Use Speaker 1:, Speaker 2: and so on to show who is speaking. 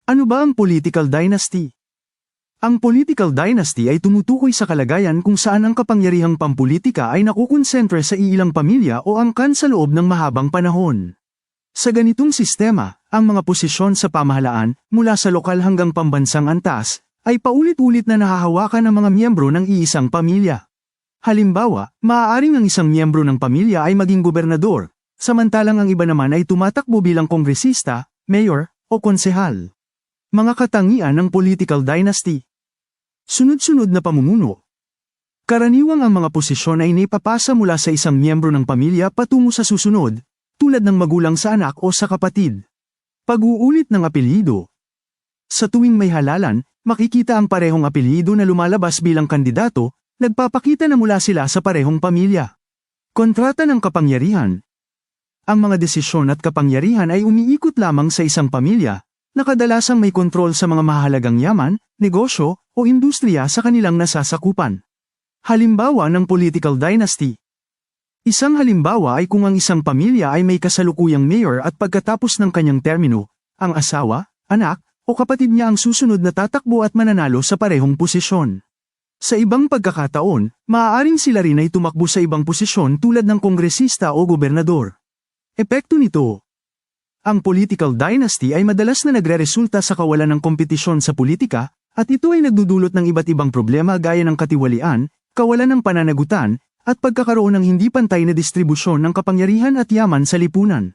Speaker 1: Ano ba ang political dynasty? Ang political dynasty ay tumutukoy sa kalagayan kung saan ang kapangyarihang pampulitika ay nakukonsentre sa iilang pamilya o angkan sa loob ng mahabang panahon. Sa ganitong sistema, ang mga posisyon sa pamahalaan, mula sa lokal hanggang pambansang antas, ay paulit-ulit na nahahawakan ng mga miyembro ng iisang pamilya. Halimbawa, maaaring ang isang miyembro ng pamilya ay maging gobernador, samantalang ang iba naman ay tumatakbo bilang kongresista, mayor, o konsehal. Mga katangian ng political dynasty. Sunod-sunod na pamumuno. Karaniwang ang mga posisyon ay naipapasa mula sa isang miyembro ng pamilya patungo sa susunod, tulad ng magulang sa anak o sa kapatid. Pag-uulit ng apelyido. Sa tuwing may halalan, makikita ang parehong apelyido na lumalabas bilang kandidato, nagpapakita na mula sila sa parehong pamilya. Kontrata ng kapangyarihan. Ang mga desisyon at kapangyarihan ay umiikot lamang sa isang pamilya, na kadalasang may kontrol sa mga mahalagang yaman, negosyo, o industriya sa kanilang nasasakupan. Halimbawa ng political dynasty. Isang halimbawa ay kung ang isang pamilya ay may kasalukuyang mayor at pagkatapos ng kanyang termino, ang asawa, anak, o kapatid niya ang susunod na tatakbo at mananalo sa parehong posisyon. Sa ibang pagkakataon, maaaring sila rin ay tumakbo sa ibang posisyon tulad ng kongresista o gobernador. Epekto nito. Ang political dynasty ay madalas na nagreresulta sa kawalan ng kompetisyon sa politika, at ito ay nagdudulot ng iba't ibang problema gaya ng katiwalian, kawalan ng pananagutan, at pagkakaroon ng hindi pantay na distribusyon ng kapangyarihan at yaman sa lipunan.